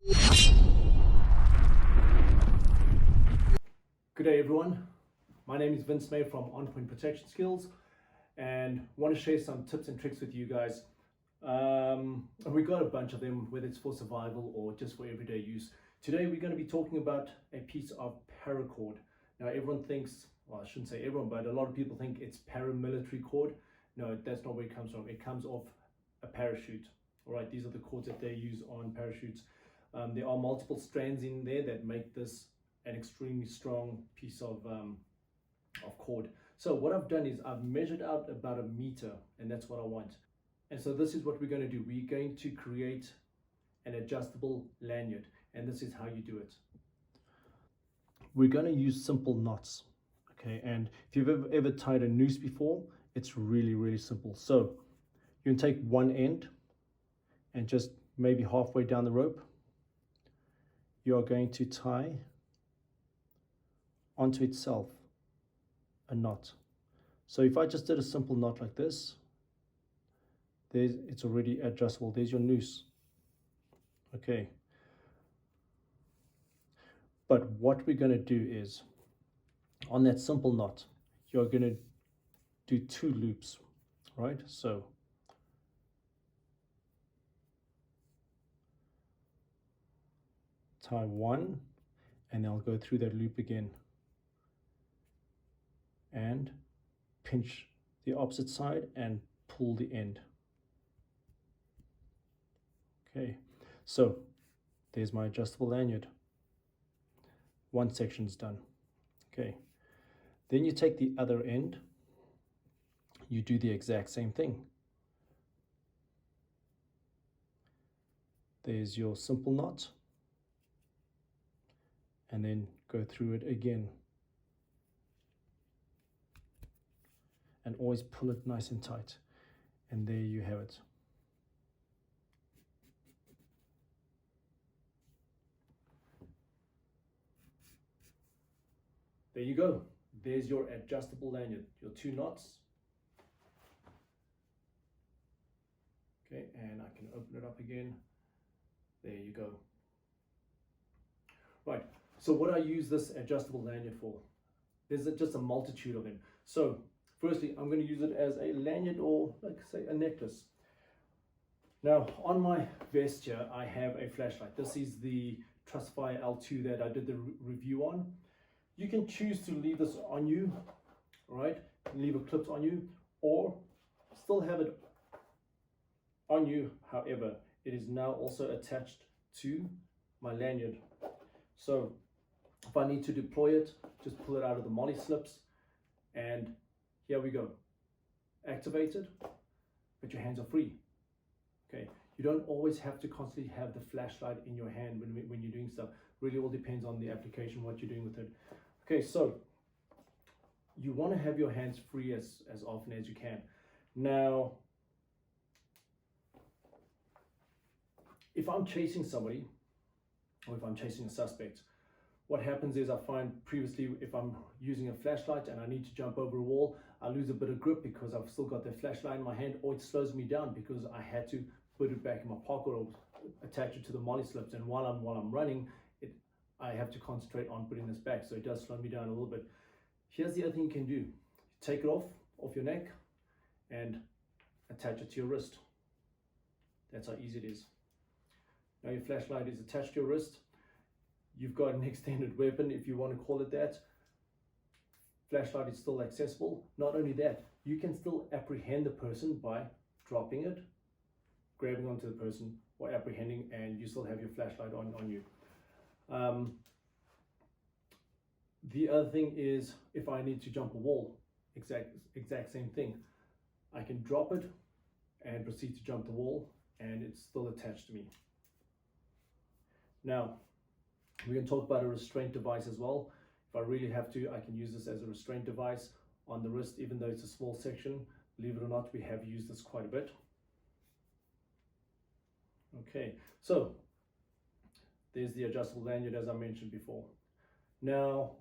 Good day everyone, my name is Vince May from On Point Protection Skills and want to share some tips and tricks with you guys. We got a bunch of them, whether it's for survival or just for everyday use. Today we're going to be talking about a piece of paracord. Now everyone thinks, well I shouldn't say everyone, but a lot of people think it's paramilitary cord. No, that's not where it comes from. It comes off a parachute. Alright, these are the cords that they use on parachutes. There are multiple strands in there that make this an extremely strong piece of cord. So what I've done is I've measured out about 1 meter, and that's what I want. And so this is what we're going to do. We're going to create an adjustable lanyard, and this is how you do it. We're going to use simple knots, okay? And if you've ever tied a noose before, it's really simple. So you can take one end and just maybe halfway down the rope, you are going to tie onto itself a knot. So if I just did a simple knot like this, it's already adjustable. There's your noose. Okay. But what we're going to do is, on that simple knot, you're going to do 2 loops, right? So tie 1, and then I'll go through that loop again and pinch the opposite side and pull the end. Okay, so there's my adjustable lanyard. One section's done. Okay, then you take the other end, you do the exact same thing. There's your simple knot, and then go through it again. And always pull it nice and tight. And there you have it. There you go. There's your adjustable lanyard, your 2 knots. Okay, and I can open it up again. There you go. Right, so what I use this adjustable lanyard for, there's just a multitude of them. So firstly, I'm going to use it as a lanyard, or like say a necklace. Now on my vest here, I have a flashlight. This is the Trustfire L2 that I did the review on. You can choose to leave this on you, right? Leave a clip on you, or still have it on you. However, it is now also attached to my lanyard. So if I need to deploy it, just pull it out of the molly slips, and here we go. Activate it, but your hands are free. Okay, you don't always have to constantly have the flashlight in your hand when you're doing stuff. Really all depends on the application, what you're doing with it. Okay, so you want to have your hands free as often as you can. Now, if I'm chasing somebody, or if I'm chasing a suspect, what happens is I find previously if I'm using a flashlight and I need to jump over a wall, I lose a bit of grip because I've still got the flashlight in my hand, or it slows me down because I had to put it back in my pocket or attach it to the molly slips, and while I'm running, I have to concentrate on putting this back, so it does slow me down a little bit. Here's the other thing you can do. Take it off your neck and attach it to your wrist. That's how easy it is. Now your flashlight is attached to your wrist. You've got an extended weapon, if you want to call it that. Flashlight is still accessible. Not only that, you can still apprehend the person by dropping it, grabbing onto the person, or apprehending, and you still have your flashlight on you. The other thing is, if I need to jump a wall, exact same thing. I can drop it and proceed to jump the wall, and it's still attached to me. Now, we're going to talk about a restraint device as well. If I really have to, I can use this as a restraint device on the wrist, even though it's a small section. Believe it or not, we have used this quite a bit. Okay, so there's the adjustable lanyard as I mentioned before. Now,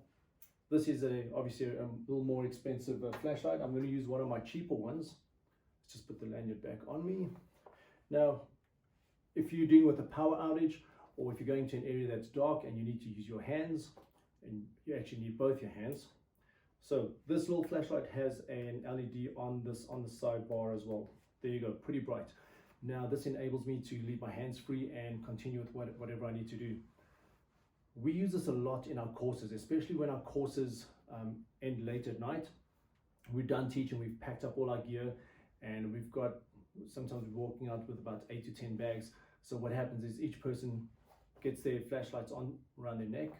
this is obviously a little more expensive flashlight. I'm going to use one of my cheaper ones. Let's just put the lanyard back on me. Now, if you're dealing with a power outage, or if you're going to an area that's dark and you need to use your hands, and you actually need both your hands. So this little flashlight has an LED on the sidebar as well. There you go, pretty bright. Now this enables me to leave my hands free and continue with whatever I need to do. We use this a lot in our courses, especially when our courses end late at night. We're done teaching, we've packed up all our gear, and we've got, sometimes we're walking out with about 8 to 10 bags. So what happens is each person gets their flashlights on around their neck,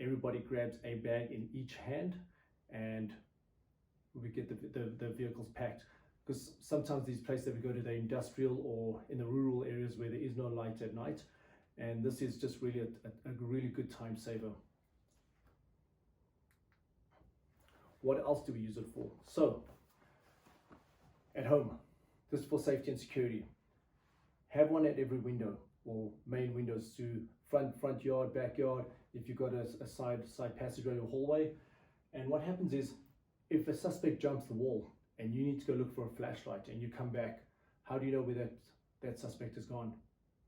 everybody grabs a bag in each hand, and we get the vehicles packed. Because sometimes these places that we go to, they're industrial or in the rural areas where there is no light at night, and this is just really a really good time saver. What else do we use it for? So at home, this is for safety and security. Have one at every window, or main windows to front yard, backyard, if you've got a side passageway or hallway. And what happens is, if a suspect jumps the wall and you need to go look for a flashlight and you come back, how do you know where that suspect is gone,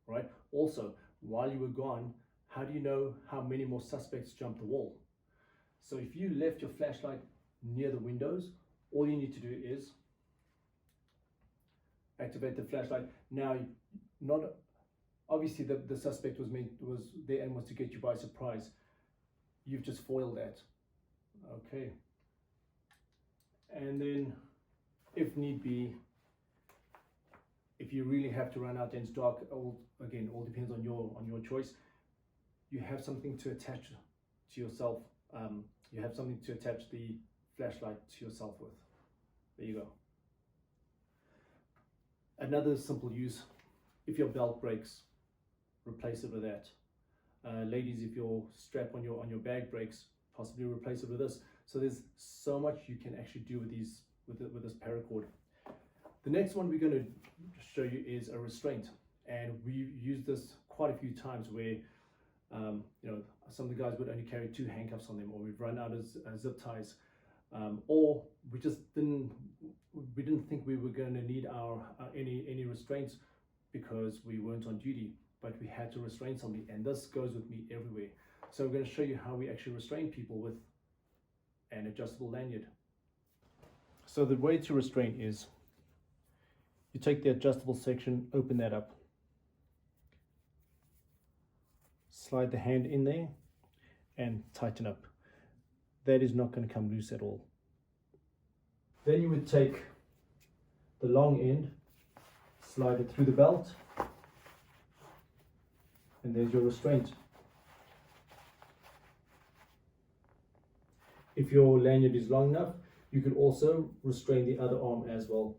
right? Also, while you were gone, how do you know how many more suspects jumped the wall? So if you left your flashlight near the windows, all you need to do is activate the flashlight. Now, not obviously the suspect was there and was to get you by surprise. You've just foiled that. Okay. And then, if need be, if you really have to run out and it's dark, again, all depends on your choice. You have something to attach to yourself. You have something to attach the flashlight to yourself with. There you go. Another simple use: if your belt breaks, replace it with that. Ladies, if your strap on your bag breaks, possibly replace it with this. So there's so much you can actually do with this paracord. The next one we're going to show you is a restraint, and we used this quite a few times where some of the guys would only carry 2 handcuffs on them, or we've run out of zip ties, or we just didn't think we were going to need any restraints because we weren't on duty, but we had to restrain somebody, and this goes with me everywhere. So I'm going to show you how we actually restrain people with an adjustable lanyard. So the way to restrain is, you take the adjustable section, open that up, slide the hand in there and tighten up. That is not going to come loose at all. Then you would take the long end, slide it through the belt, and there's your restraint. If your lanyard is long enough, you could also restrain the other arm as well.